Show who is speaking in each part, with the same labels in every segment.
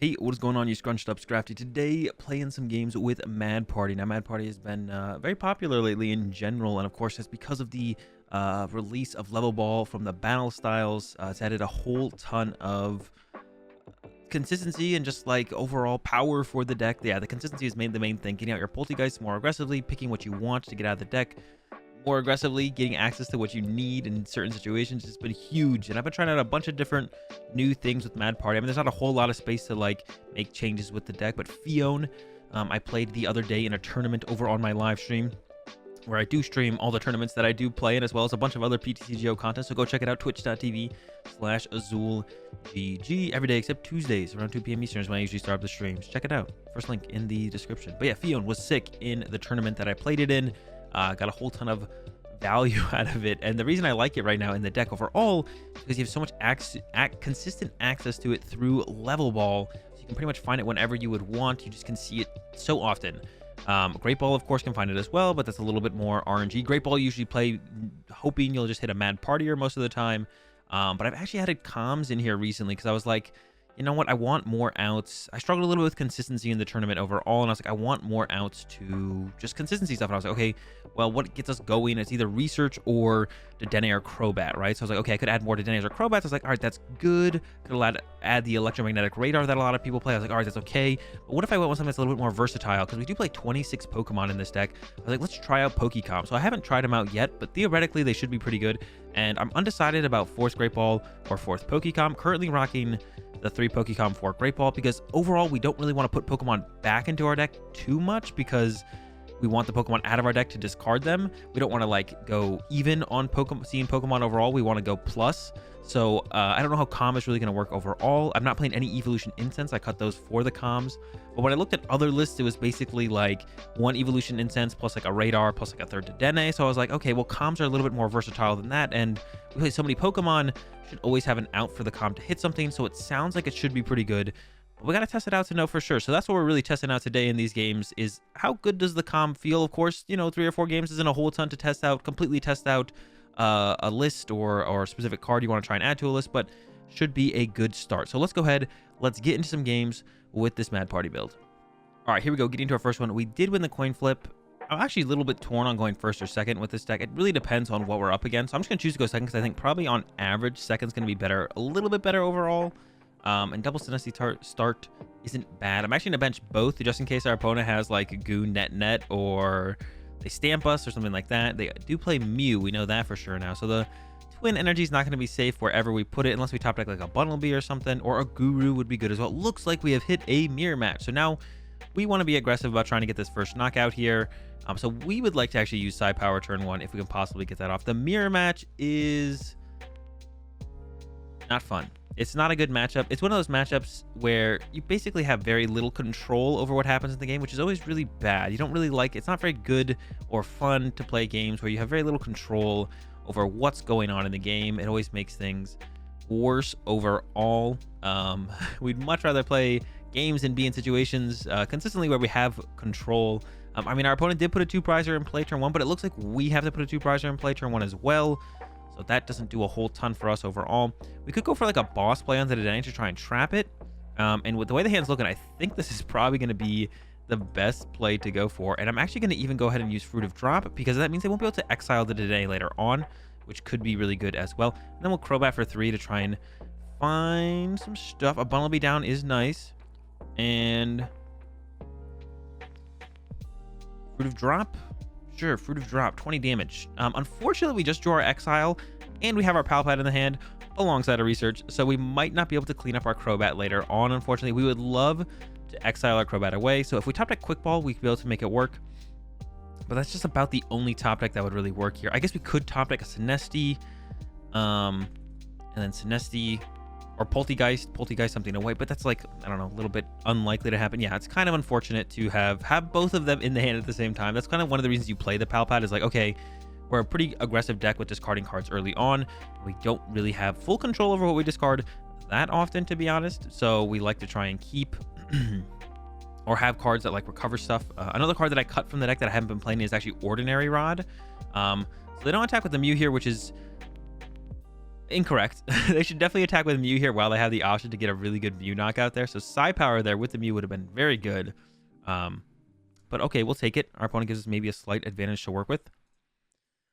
Speaker 1: Hey, what is going on, you scrunched up Scrafty? Today, playing some games with Mad Party. Now, Mad Party has been very popular lately in general, and of course, that's because of the release of Level Ball from the battle styles. It's added a whole ton of consistency and just like overall power for the deck. Yeah, the consistency is made the main thing. Getting out your Poltergeist more aggressively, picking what you want to get out of the deck more aggressively, getting access to what you need in certain situations has been huge. And I've been trying out a bunch of different new things with Mad Party. I mean, there's not a whole lot of space to like make changes with the deck, but Fion, I played the other day in a tournament over on my live stream where I do stream all the tournaments that I do play in, as well as a bunch of other PTCGO content. So go check it out, twitch.tv/AzulGG, every day except Tuesdays around 2 p.m. Eastern is when I usually start up the streams. Check it out. First link in the description. But yeah, Fion was sick in the tournament that I played it in. Got a whole ton of value out of it, and the reason I like it right now in the deck overall is because you have so much consistent access to it through Level Ball, so you can pretty much find it whenever you would want. You just can see it so often. Great Ball, of course, can find it as well, but that's a little bit more RNG. Great Ball you usually play hoping you'll just hit a Mad Partier most of the time, but I've actually added comms in here recently because I was like, you know what, I want more outs. I struggled a little bit with consistency in the tournament overall, and I was like, I want more outs to just consistency stuff. And I was like, okay, well, what gets us going? It's either research or Dedenne or Crobat, right? So I was like, okay, I could add more Dedennes or Crobats. I was like, all right, that's good. Could add the electromagnetic radar that a lot of people play. I was like, all right, that's okay. But what if I went with something that's a little bit more versatile? Because we do play 26 Pokemon in this deck. I was like, let's try out Pokecom. So I haven't tried them out yet, but theoretically they should be pretty good. And I'm undecided about 4th Great Ball or 4th Pokecom. Currently rocking the 3 Pokecom 4 Great Ball because overall we don't really want to put Pokemon back into our deck too much because we want the Pokemon out of our deck to discard them. We don't want to like go even on seeing Pokemon overall. We want to go plus. So I don't know how Calm is really going to work overall. I'm not playing any Evolution Incense. I cut those for the Calms. But when I looked at other lists, it was basically like 1 Evolution Incense plus like a Radar plus like a 3rd Dedenne. So I was like, okay, well, Calms are a little bit more versatile than that. And we play so many Pokemon, should always have an out for the Calm to hit something. So it sounds like it should be pretty good. But we got to test it out to know for sure. So that's what we're really testing out today in these games is how good does the Calm feel? Of course, you know, 3 or 4 games isn't a whole ton to test out, completely test out a list or a specific card you want to try and add to a list, but should be a good start. So let's go ahead. Let's get into some games with this Mad Party build. All right, here we go. Getting to our first one. We did win the coin flip. I'm actually a little bit torn on going first or second with this deck. It really depends on what we're up against. So I'm just going to choose to go second because I think probably on average, second's going to be better, a little bit better overall. And double Centiskorch start isn't bad. I'm actually going to bench both just in case our opponent has like a Goon Net or they stamp us or something like that. They do play Mew. We know that for sure now. So the Twin Energy is not going to be safe wherever we put it unless we top deck like a Bunnelby or something, or a Guru would be good as well. Looks like we have hit a mirror match. So now we want to be aggressive about trying to get this first knockout here. So we would like to actually use Psy Power turn 1 if we can possibly get that off. The mirror match is not fun. It's not a good matchup. It's one of those matchups where you basically have very little control over what happens in the game, which is always really bad. You don't really like it's not very good or fun to play games where you have very little control over what's going on in the game. It always makes things worse overall. We'd much rather play games and be in situations consistently where we have control. I mean, our opponent did put a 2-prizer in play turn 1, but it looks like we have to put a 2-prizer in play turn 1 as well. So that doesn't do a whole ton for us overall. We could go for like a boss play on the Dedenne to try and trap it. And with the way the hand's looking, I think this is probably going to be the best play to go for. And I'm actually going to even go ahead and use Fruit of Drop because that means they won't be able to exile the Dedenne later on, which could be really good as well. And then we'll Crobat for 3 to try and find some stuff. A Bunnelby down is nice. And Fruit of Drop. Sure, Fruit of Drop, 20 damage. Unfortunately, we just drew our Exile, and we have our Palpad in the hand alongside a Research, so we might not be able to clean up our Crobat later on. Unfortunately, we would love to exile our Crobat away, so if we top deck Quick Ball, we could be able to make it work. But that's just about the only top deck that would really work here. I guess we could top deck a Sinesti, and then Sinesti or Poltergeist something away, but that's like, I don't know, a little bit unlikely to happen. Yeah, it's kind of unfortunate to have both of them in the hand at the same time. That's kind of one of the reasons you play the Palpad is like, okay, we're a pretty aggressive deck with discarding cards early on. We don't really have full control over what we discard that often, to be honest. So we like to try and keep or have cards that like recover stuff. Another card that I cut from the deck that I haven't been playing is actually Ordinary Rod. So they don't attack with the Mew here, which is Incorrect. They should definitely attack with Mew here while they have the option to get a really good Mew knockout there. So Psy Power there with the Mew would have been very good. But okay, we'll take it. Our opponent gives us maybe a slight advantage to work with.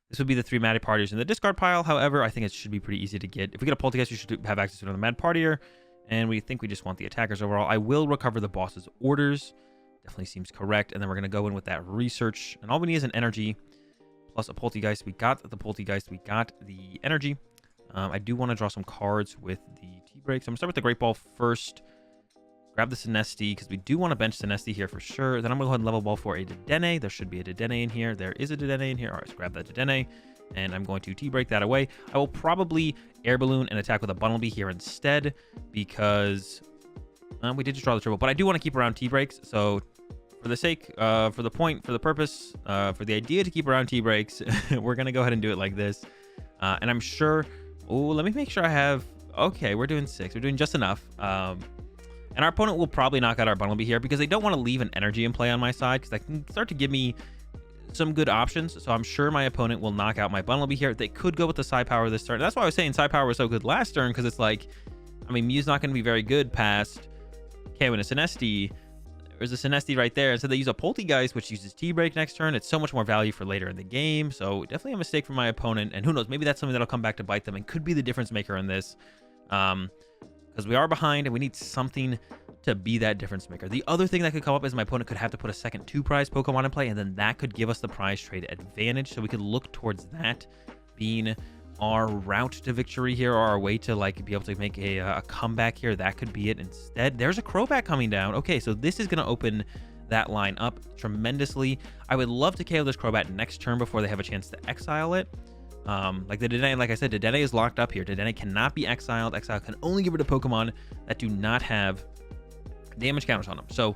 Speaker 1: This would be the 3 Matty Partiers in the discard pile. However, I think it should be pretty easy to get. If we get a Poltergeist, we should have access to another Mad Partier. And we think we just want the attackers overall. I will recover the boss's orders. Definitely seems correct. And then we're going to go in with that research. And all we need is an energy plus a Poltergeist. We got the Poltergeist. We got the energy. I do want to draw some cards with the T-Break. So I'm going to start with the Great Ball first. Grab the Sinesti, because we do want to bench Sinesti here for sure. Then I'm going to go ahead and level ball for a Dedenne. There should be a Dedenne in here. There is a Dedenne in here. All right, let's grab that Dedenne. And I'm going to T-Break that away. I will probably Air Balloon and attack with a Bunnelby here instead, because we did just draw the triple. But I do want to keep around T-Breaks. So for the sake, for the point, for the purpose, for the idea to keep around T-Breaks, we're going to go ahead and do it like this. And I'm sure... Oh, let me make sure I have... Okay, we're doing 6. We're doing just enough. And our opponent will probably knock out our Bunnelby here because they don't want to leave an energy in play on my side, because that can start to give me some good options. So I'm sure my opponent will knock out my Bunnelby here. They could go with the Psy Power this turn. That's why I was saying Psy Power was so good last turn, because it's like, I mean, Mew's not going to be very good past KO and a Sinesti. There's a Sinesti right there. And so they use a Poltergeist, which uses T-Break next turn. It's so much more value for later in the game. So definitely a mistake for my opponent. And who knows, maybe that's something that'll come back to bite them and could be the difference maker in this. Because we are behind and we need something to be that difference maker. The other thing that could come up is my opponent could have to put a second 2-prize Pokemon in play, and then that could give us the prize trade advantage. So we could look towards that being our route to victory here, or our way to like be able to make a comeback here. That could be it instead. There's a Crobat coming down. Okay, so this is going to open that line up tremendously. I would love to KO this Crobat next turn before they have a chance to exile it. Like the Dedenne, like I said, Dedenne is locked up here. Dedenne cannot be exiled. Exile can only get rid of Pokemon that do not have damage counters on them. So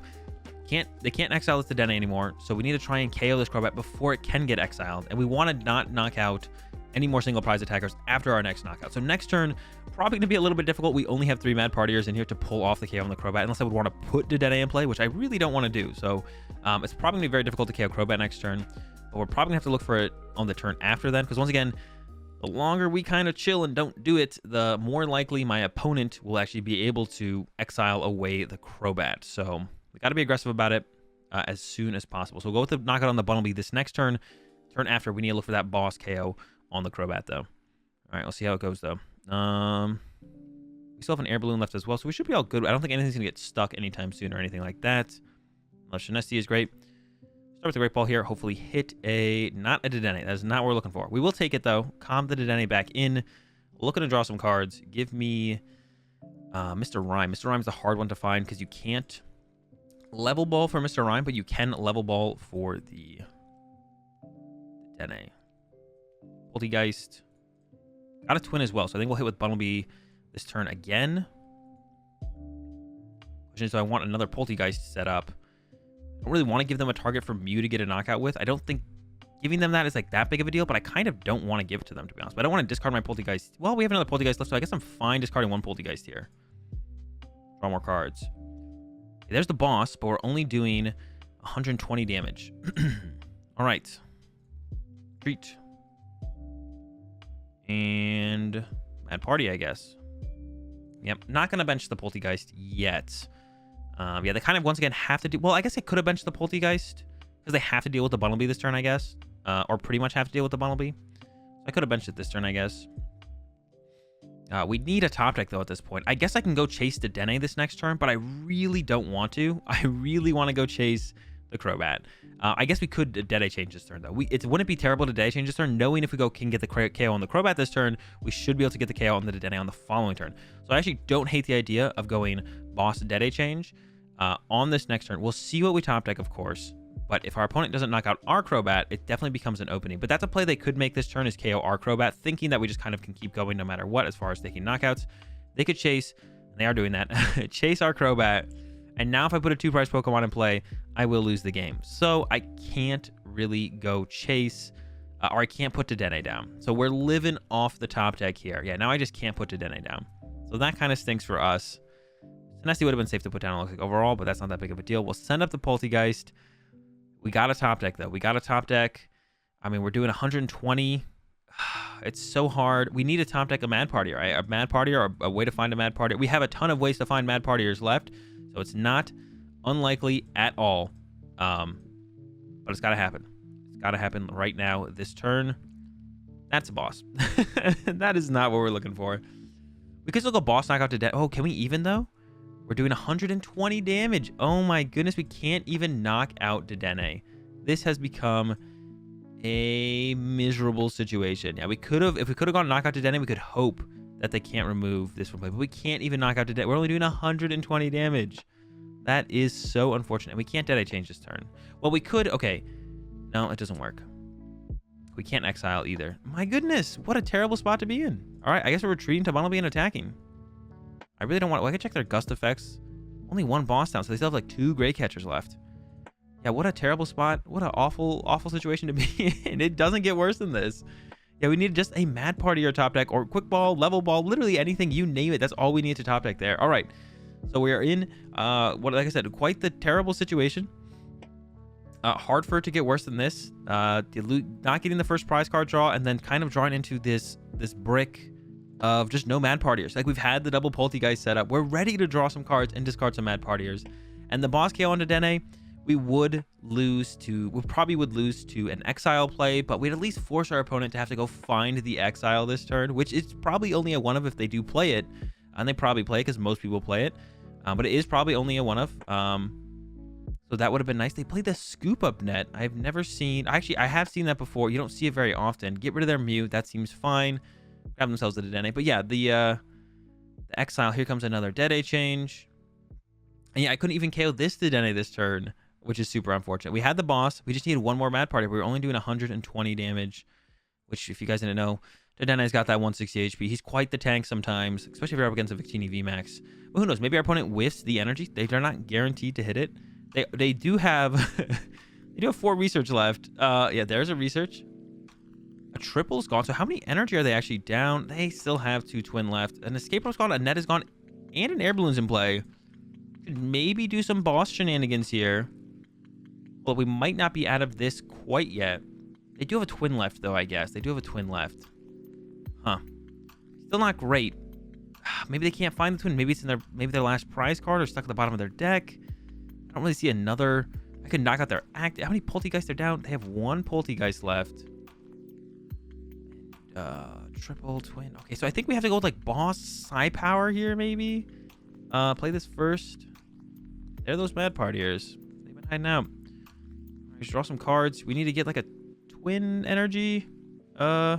Speaker 1: they can't exile this Dedenne anymore. So we need to try and KO this Crobat before it can get exiled. And we want to not knock out any more single prize attackers after our next knockout. So next turn, probably going to be a little bit difficult. We only have 3 Mad Partiers in here to pull off the KO on the Crobat, unless I would want to put Dedenne in play, which I really don't want to do. So it's probably going to be very difficult to KO Crobat next turn. But we're probably going to have to look for it on the turn after then, because once again, the longer we kind of chill and don't do it, the more likely my opponent will actually be able to exile away the Crobat. So we got to be aggressive about it as soon as possible. So we'll go with the knockout on the Bunnelby this next turn. Turn after, we need to look for that boss KO on the Crobat, though. All right, we'll see how it goes, though. We still have an Air Balloon left as well, so we should be all good. I don't think anything's going to get stuck anytime soon or anything like that. Sinesti is great. Start with the Great Ball here. Hopefully hit not a Dedenne. That is not what we're looking for. We will take it, though. Calm the Dedenne back in. Looking to draw some cards. Give me Mr. Rhyme. Mr. Rhyme's a hard one to find because you can't level ball for Mr. Rhyme, but you can level ball for the Dedenne. Poltergeist. Got a twin as well, so I think we'll hit with Bunnelby this turn again. Question is, do I want another Poltergeist set up? I don't really want to give them a target for Mew to get a knockout with. I don't think giving them that is like that big of a deal, but I kind of don't want to give it to them, to be honest. But I don't want to discard my Poltergeist. Well, we have another Poltergeist left, so I guess I'm fine discarding one Poltergeist here. Draw more cards. Okay, there's the boss, but we're only doing 120 damage. All right. Treat. And Mad Party, I guess. Yep, not going to bench the Poltergeist yet. Yeah, they kind of, once again, have to do... Well, I guess they could have benched the Poltergeist because they have to deal with the Bunnelby this turn, I guess. Or pretty much have to deal with the Bunnelby. I could have benched it this turn, I guess. We need a top deck, though, at this point. I guess I can go chase the Dedenne this next turn, but I really don't want to. I really want to go chase the Crobat. I guess we could Dedenne change this turn, though. Wouldn't it be terrible to Dedenne change this turn? Knowing if we can get the KO on the Crobat this turn, we should be able to get the KO on the Dedenne on the following turn. So I actually don't hate the idea of going boss Dedenne change on this next turn. We'll see what we top deck, of course. But if our opponent doesn't knock out our Crobat, it definitely becomes an opening. But that's a play they could make this turn, is KO our Crobat, thinking that we just kind of can keep going no matter what as far as taking knockouts. They could chase, and they are doing that, chase our Crobat. And now if I put a 2-prize Pokemon in play, I will lose the game. So I can't really go chase, or I can't put Dedenne down. So we're living off the top deck here. Yeah, now I just can't put Dedenne down. So that kind of stinks for us. Sinesti would have been safe to put down, it looks like, overall, but that's not that big of a deal. We'll send up the Poltergeist. We got a top deck, though. We got a top deck. I mean, we're doing 120. It's so hard. We need a top deck of Mad Partier, right? A Mad Partier or a way to find a Mad Partier. We have a ton of ways to find Mad Partiers left, so it's not unlikely at all. But it's got to happen. It's got to happen right now this turn. That's a boss. That is not what we're looking for. We could still go boss knockout to death. Oh, can we even though? We're doing 120 damage. Oh my goodness, we can't even knock out Dedenne. This has become a miserable situation. Yeah, we could have, if we could have gone knockout Dedenne, we could hope that they can't remove this one play, but we can't even knock out Dedenne. We're only doing 120 damage. That is so unfortunate. We can't Dedenne change this turn. Well, we could, okay. No, it doesn't work. We can't exile either. My goodness, what a terrible spot to be in. All right, I guess we're retreating to Bonnelby and attacking. I really don't want, well, I could check their gust effects. Only one boss down, so they still have like 2 Grey Catchers left. Yeah, what a terrible spot. What an awful, awful situation to be in. It doesn't get worse than this. Yeah, we need just a Mad Party or top deck or quick ball, level ball, literally anything, you name it. That's all we need to top deck there. All right. So we are in, like I said, quite the terrible situation. Hard for it to get worse than this. Not getting the first prize card draw and then kind of drawing into this brick of just no Mad Partiers. Like we've had the double Poltergeist set up. We're ready to draw some cards and discard some Mad Partiers. And the boss KO on Dedenne, we probably would lose to an exile play, but we'd at least force our opponent to have to go find the exile this turn, which is probably only a one of if they do play it. And they probably play it because most people play it. But it is probably only a one of. So that would have been nice. They played the scoop up net. I've never seen, actually I have seen that before. You don't see it very often. Get rid of their mute. That seems fine. Grab themselves the Dedenne. But yeah, the exile, here comes another Dede change. And yeah, I couldn't even KO this Dedenne this turn, which is super unfortunate. We had the boss. We just needed one more Mad Party. We were only doing 120 damage, which if you guys didn't know, Dedenne's got that 160 HP. He's quite the tank sometimes, especially if you're up against a Victini VMAX. But who knows? Maybe our opponent whiffs the energy. They're not guaranteed to hit it. They do have they do have 4 research left. Yeah, there's a research. A triple's gone. So how many energy are they actually down? They still have 2 twin left. An escape rope's gone, a net is gone, and an air balloon's in play. Could maybe do some boss shenanigans here. Well, we might not be out of this quite yet. They do have a twin left, though, I guess. They do have a twin left. Huh. Still not great. Maybe they can't find the twin. Maybe it's in their last prize card or stuck at the bottom of their deck. I don't really see another. I could knock out their act. How many Poltergeists are down? They have 1 Poltergeist left. Triple twin. Okay, so I think we have to go with like boss psi power here, maybe. Play this first. They're those Mad Partiers. They've been hiding out. Let's draw some cards. We need to get like a twin energy. Draw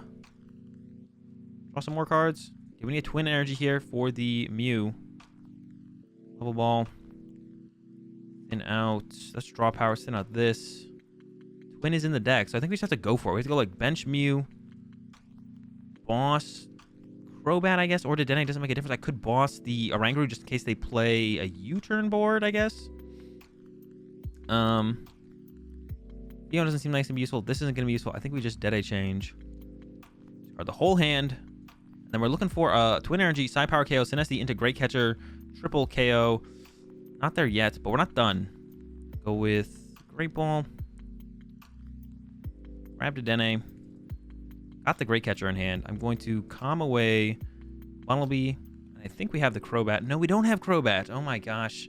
Speaker 1: some more cards. Okay, we need a twin energy here for the Mew. Level ball. Thin out. Let's draw power. Thin out this. Twin is in the deck, so I think we just have to go for it. We have to go like bench Mew. Boss Crobat, I guess, or Dedenne. Doesn't make a difference. I could boss the Oranguru just in case they play a U-turn board, I guess. Neon doesn't seem nice and useful. This isn't going to be useful. I think we just Dede change. Or the whole hand. And then we're looking for Twin Energy, Psi Power KO, Sinesti into Great Catcher, triple KO. Not there yet, but we're not done. Go with Great Ball. Grab Dedenne. Got the Great Catcher in hand. I'm going to calm away Bonnelby. I think we have the Crobat. No, we don't have Crobat. Oh my gosh.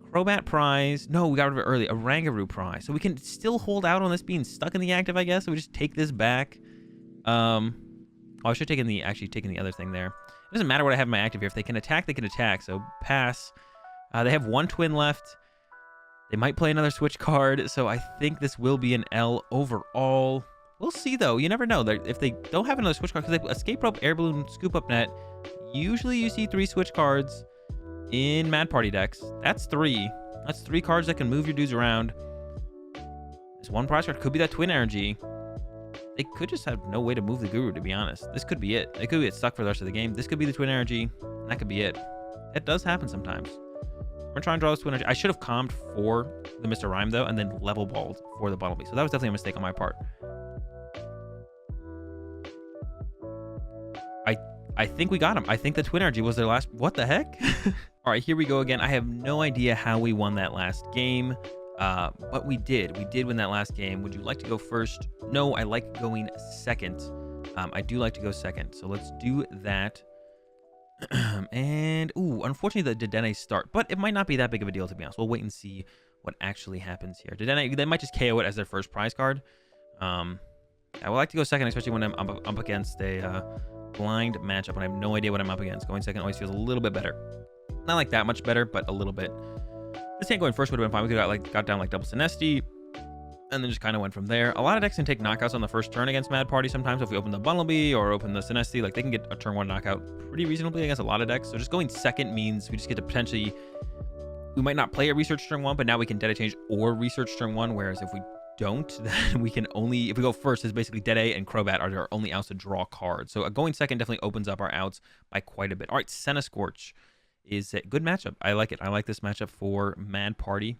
Speaker 1: Crobat prize. No, we got rid of it early. Oranguru prize. So we can still hold out on this being stuck in the active, I guess. So we just take this back. Oh, I should have taken the other thing there. It doesn't matter what I have in my active here. If they can attack, they can attack. So pass. They have 1 twin left. They might play another switch card. So I think this will be an L overall. We'll see, though. You never know. If they don't have another switch card, because Escape Rope, Air Balloon, Scoop Up Net, usually you see 3 switch cards in Mad Party decks. That's 3. That's 3 cards that can move your dudes around. This 1 prize card could be that Twin Energy. They could just have no way to move the Guru, to be honest. This could be it. They could get stuck for the rest of the game. This could be the Twin Energy, and that could be it. It does happen sometimes. We're trying to draw this Twin Energy. I should have calmed for the Mr. Rhyme, though, and then level balled for the Bumblebee. So that was definitely a mistake on my part. I think we got him. I think the Twin Energy was their last. What the heck? All right, here we go again. I have no idea how we won that last game, but we did. We did win that last game. Would you like to go first? No, I like going second. I do like to go second, so let's do that. And, ooh, unfortunately, the Dedenne start, but it might not be that big of a deal, to be honest. We'll wait and see what actually happens here. Dedenne, they might just KO it as their first prize card. I would like to go second, especially when I'm up against a blind matchup and I have no idea what I'm up against. Going second always feels a little bit better. Not like that much better, but a little bit. This hand going first would have been fine. We could have got down like double Sinesti, and then just kind of went from there. A lot of decks can take knockouts on the first turn against Mad Party sometimes. If we open the Bumblebee or open the Sinesti, like they can get a turn 1 knockout pretty reasonably against a lot of decks. So just going second means we just get to potentially, we might not play a research turn 1, but now we can Dead A change or research turn 1. Whereas if we don't, then we can only, if we go first, is basically Dead A and Crobat are our only outs to draw cards. So going second definitely opens up our outs by quite a bit. All right, Centiskorch is a good matchup. I like it. I like this matchup for Mad Party.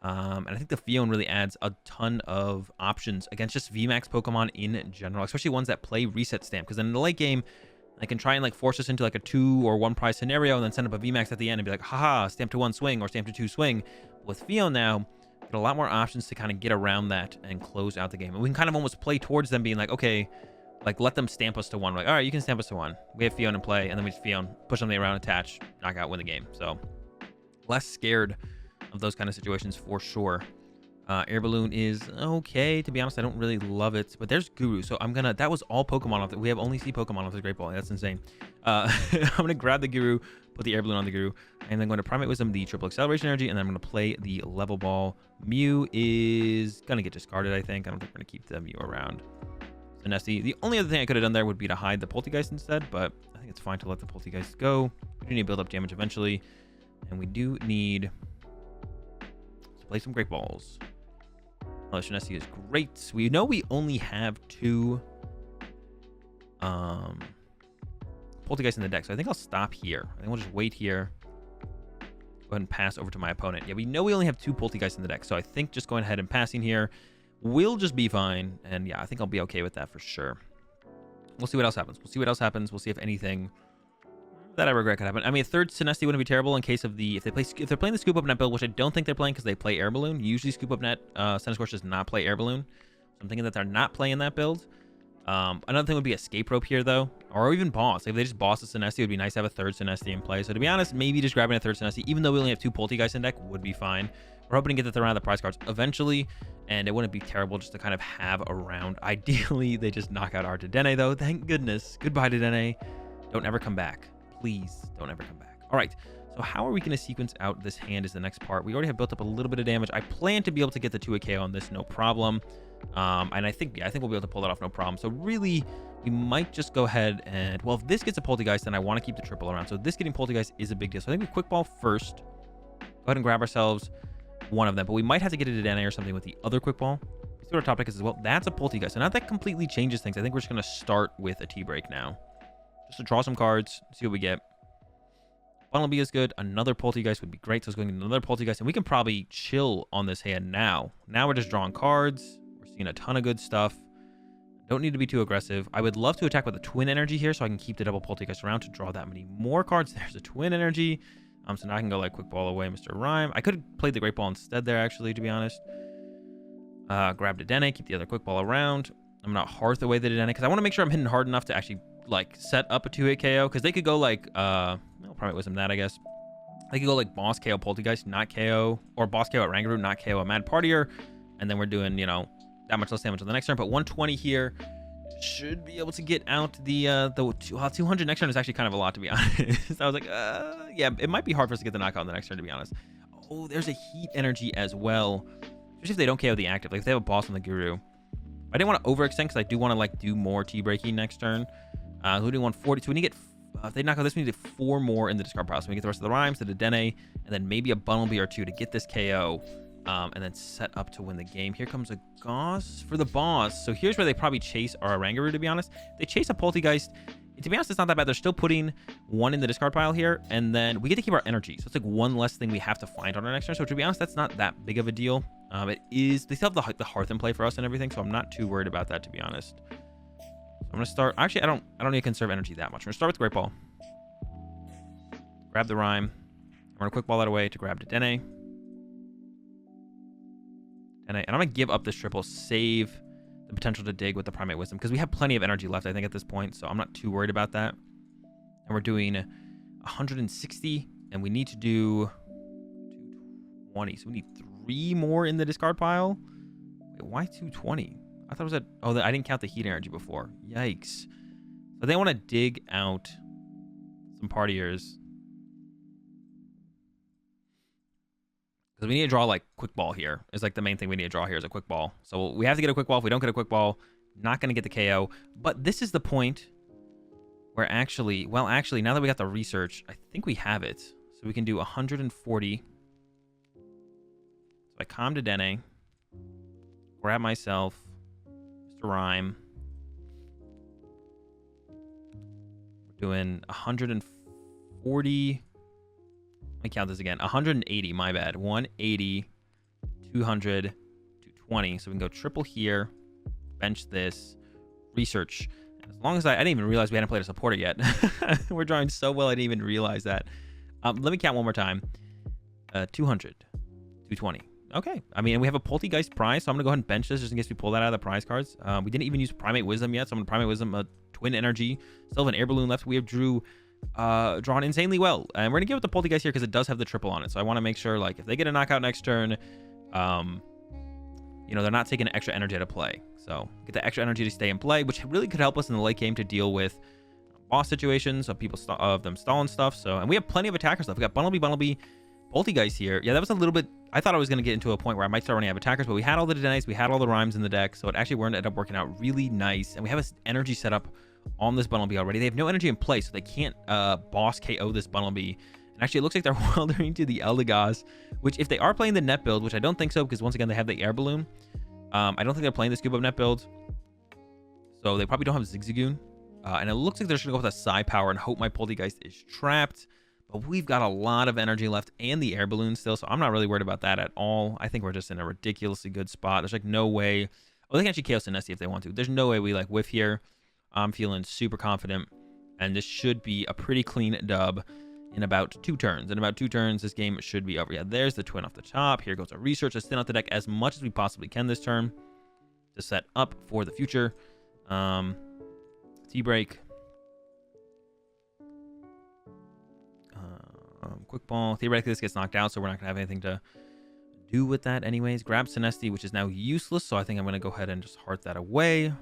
Speaker 1: And I think the Fion really adds a ton of options against just VMAX Pokemon in general, especially ones that play Reset Stamp. Because in the late game, I can try and like force us into like a 2 or 1 prize scenario and then send up a VMAX at the end and be like, haha, Stamp to 1 swing or Stamp to 2 swing. But with Fion now, get a lot more options to kind of get around that and close out the game. And we can kind of almost play towards them being like, okay, like let them stamp us to 1. We're like, all right, you can stamp us to 1. We have Fion in play, and then we just Fion, push something around, attach, knock out, win the game. So less scared of those kind of situations for sure. Air Balloon is okay. To be honest, I don't really love it, but there's Guru. So I'm gonna, that was all Pokemon off. We have only see Pokemon off the Great Ball. That's insane. I'm gonna grab the Guru, put the Air Balloon on the Guru, and then going to Primate Wisdom, the triple acceleration energy, and then I'm gonna play the level ball. Mew is gonna get discarded, I think. I don't think we're gonna keep the Mew around. Sinesti. The only other thing I could have done there would be to hide the Poltergeist instead, but I think it's fine to let the Poltergeist go. We do need to build up damage eventually, and we do need to play some Great Balls. Sinesti is great. We know we only have 2 Poltergeist in the deck, so I think I'll stop here. I think we'll just wait here. Go ahead and pass over to my opponent. Yeah, we know we only have 2 Poltergeist in the deck, so I think just going ahead and passing here will just be fine. And yeah, I think I'll be okay with that for sure. We'll see what else happens. We'll see what else happens. We'll see if anything that I regret could happen. I mean, a third Sinesti wouldn't be terrible in case of the, if they're playing the Scoop Up Net build, which I don't think they're playing because they play Air Balloon. Usually Scoop Up Net, Centiskorch does not play Air Balloon. So I'm thinking that they're not playing that build. Another thing would be Escape Rope here though, or even Boss. If they just boss a Sinesti, it would be nice to have a third Sinesti in play. So to be honest, maybe just grabbing a third Sinesti, even though we only have 2 Poltergeist in deck, would be fine. We're hoping to get around the prize cards eventually, and it wouldn't be terrible just to kind of have around. Ideally, they just knock out our Dedenne though. Thank goodness. Goodbye, Dedenne. Don't ever come back. Please don't ever come back. All right. So how are we going to sequence out this hand is the next part. We already have built up a little bit of damage. I plan to be able to get the 2 KO on this, no problem. And I think we'll be able to pull that off, no problem. So really, we might just go ahead and, well, if this gets a Poltergeist, then I want to keep the triple around. So this getting Poltergeist is a big deal. So I think we Quick Ball first. Go ahead and grab ourselves one of them, but we might have to get a Dedenne or something with the other Quick Ball. See what our top deck is as well. That's a Poltergeist. So now that completely changes things. I think we're just going to start with a T-Break now. Just to draw some cards, see what we get. Bumblebee is good. Another Poltergeist would be great. So it's going to another Poltergeist, and we can probably chill on this hand now. Now we're just drawing cards. We're seeing a ton of good stuff. Don't need to be too aggressive. I would love to attack with a Twin Energy here so I can keep the double Poltergeist around to draw that many more cards. There's a Twin Energy. So now I can go like Quick Ball away, Mr. Rhyme. I could have played the Great Ball instead there, actually, to be honest. Grab Dedenne, keep the other Quick Ball around. I'm not Hearth away the Dedenne because I want to make sure I'm hitting hard enough to actually like set up a 2-hit KO, because they could go like well, probably Wisdom that, I guess. They could go like Boss KO Poltergeist, not KO, or Boss KO at Rangaroo, not KO a Mad Partier, and then we're doing, you know, that much less damage on the next turn. But 120 here should be able to get out the 200 next turn is actually kind of a lot, to be honest. I was like, yeah, it might be hard for us to get the knockout on the next turn, to be honest. Oh, there's a Heat Energy as well, especially if they don't KO the active, like if they have a Boss on the Guru. I didn't want to overextend because I do want to like do more T-breaking next turn. Including 140. So we need to get, if they knock out this, we need to get 4 more in the discard pile. So we get the rest of the Rhymes, the Dedenne, and then maybe a Bumblebee or 2 to get this KO, and then set up to win the game. Here comes a Gauss for the boss. So here's where they probably chase our Rangaroo, to be honest. They chase a Poltergeist. To be honest, it's not that bad. They're still putting 1 in the discard pile here, and then we get to keep our energy. So it's like 1 less thing we have to find on our next turn. So to be honest, that's not that big of a deal. It is, they still have the Hearth in play for us and everything, so I'm not too worried about that, to be honest. I'm going to start, actually, I don't need to conserve energy that much. I'm going to start with Great Ball. Grab the Rhyme. I'm going to Quick Ball that away to grab Dedenne. And I'm going to give up this triple, save the potential to dig with the Primate Wisdom, because we have plenty of energy left, I think, at this point, so I'm not too worried about that. And we're doing 160, and we need to do 220, so we need 3 more in the discard pile. Wait, why 220? I thought it was at... Oh, I didn't count the heat energy before. Yikes. So they want to dig out some partiers. Because we need to draw, like, quick ball here. Is like the main thing we need to draw here is a quick ball. So we have to get a quick ball. If we don't get a quick ball, not going to get the KO. But this is the point where actually... Well, actually, now that we got the research, I think we have it. So we can do 140. So I calm to Dene. Grab myself. Mr. Rhyme. We're doing 140... Let me count this again. 180, my bad. 180, 200, 220. So we can go triple here, bench this, research. As long as I didn't even realize we hadn't played a supporter yet. We're drawing so well, I didn't even realize that. Let me count one more time. 200, 220. Okay. I mean, we have a Poltergeist prize, so I'm going to go ahead and bench this just in case we pull that out of the prize cards. We didn't even use Primate Wisdom yet, so I'm going to Primate Wisdom a Twin Energy. Still have an Air Balloon left. We have drawn insanely well, and we're gonna give it the Poltergeist here because it does have the triple on it, so I want to make sure, like, if they get a knockout next turn, you know, they're not taking extra energy to play, so get the extra energy to stay in play, which really could help us in the late game to deal with boss situations of people of them stalling stuff. So, and we have plenty of attackers left. We got Bunnelby, Poltergeist here. Yeah, that was a little bit... I thought I was gonna get into a point where I might start running out of attackers, but we had all the Denes, we had all the Rhymes in the deck, so it actually ended up working out really nice, and we have an energy set up on this Bunnelby already. They have no energy in play, so they can't boss KO this Bunnelby. And actually, it looks like they're wildering to the Eldegoss, which, if they are playing the net build, which I don't think so, because once again, they have the Air Balloon. I don't think they're playing the Scuba net build, so they probably don't have Zigzagoon. And it looks like they're just going to go with a Psi Power and hope my Poltergeist is trapped. But we've got a lot of energy left and the Air Balloon still, so I'm not really worried about that at all. I think we're just in a ridiculously good spot. There's, like, no way... Oh, they can actually Chaos Dynasty if they want to. There's no way we, like, whiff here. I'm feeling super confident, and this should be a pretty clean dub in about 2 turns. In about 2 turns, this game should be over. Yeah, there's the Twin off the top. Here goes our research. Let's thin out the deck as much as we possibly can this turn to set up for the future. T-break. Quick ball. Theoretically, this gets knocked out, so we're not going to have anything to do with that anyways. Grab Sinesti, which is now useless, so I think I'm going to go ahead and just heart that away. How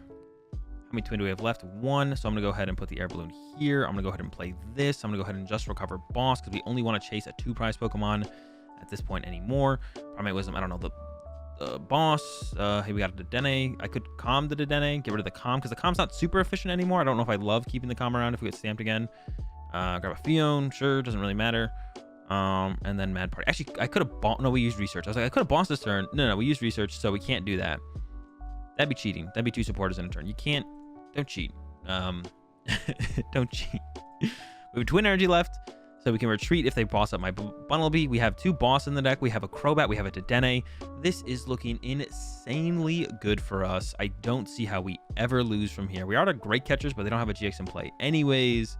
Speaker 1: many twin do we have left? 1. So I'm going to go ahead and put the Air Balloon here. I'm going to go ahead and play this. I'm going to go ahead and just recover boss because we only want to chase a 2-prize Pokemon at this point anymore. Primate Wisdom, I don't know, the boss. Hey, we got the Dedenne. I could calm the Dedenne, get rid of the calm because the calm's not super efficient anymore. I don't know if I love keeping the calm around if we get stamped again. Grab a Fion, sure, doesn't really matter. And then Mad Party. Actually, I could have no, we used research. I was like, I could have bossed this turn. No, we used research, so we can't do that. That'd be cheating. That'd be 2 supporters in a turn. You can't. Don't cheat. Don't cheat. We have Twin Energy left, so we can retreat if they boss up my Bunnelby. We have 2 boss in the deck. We have a Crobat. We have a Dedenne. This is looking insanely good for us. I don't see how we ever lose from here. We are the great catchers, but they don't have a GX in play anyways.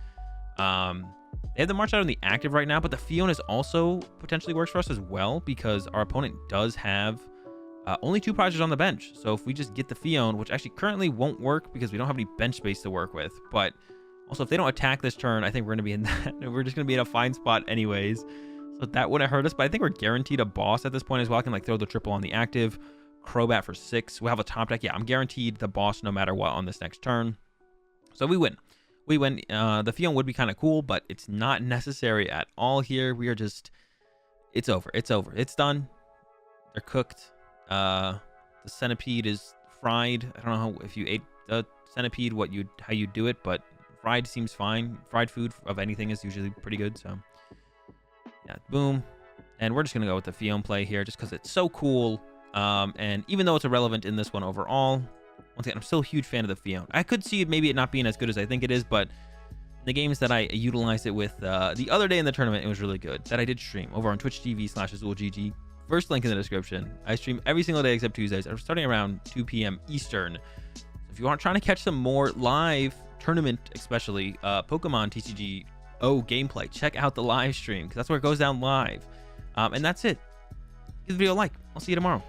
Speaker 1: They have the March out on the active right now, but the Fiona also potentially works for us as well because our opponent does have only 2 prizes on the bench. So if we just get the Fion, which actually currently won't work because we don't have any bench space to work with, but also if they don't attack this turn, I think we're going to be in that. We're just going to be in a fine spot anyways. So that wouldn't hurt us, but I think we're guaranteed a boss at this point as well. I can, like, throw the triple on the active, Crobat for 6. We'll have a top deck. Yeah, I'm guaranteed the boss no matter what on this next turn. So we win. We win. The Fion would be kind of cool, but it's not necessary at all here. We are just... It's over. It's over. It's done. They're cooked. The centipede is fried. I don't know how, if you ate the centipede, how you do it, but fried seems fine. Fried food of anything is usually pretty good. So yeah, boom. And we're just gonna go with the Fion play here, just because it's so cool. And even though it's irrelevant in this one overall, once again, I'm still a huge fan of the Fion. I could see maybe it not being as good as I think it is, but the games that I utilized it with the other day in the tournament, it was really good. That I did stream over on Twitch TV/AzulGG. First link in the description. I stream every single day except Tuesdays. I'm starting around 2 p.m. Eastern. So if you aren't trying to catch some more live tournament, especially Pokemon TCGO gameplay, check out the live stream because that's where it goes down live. And that's it. Give the video a like. I'll see you tomorrow.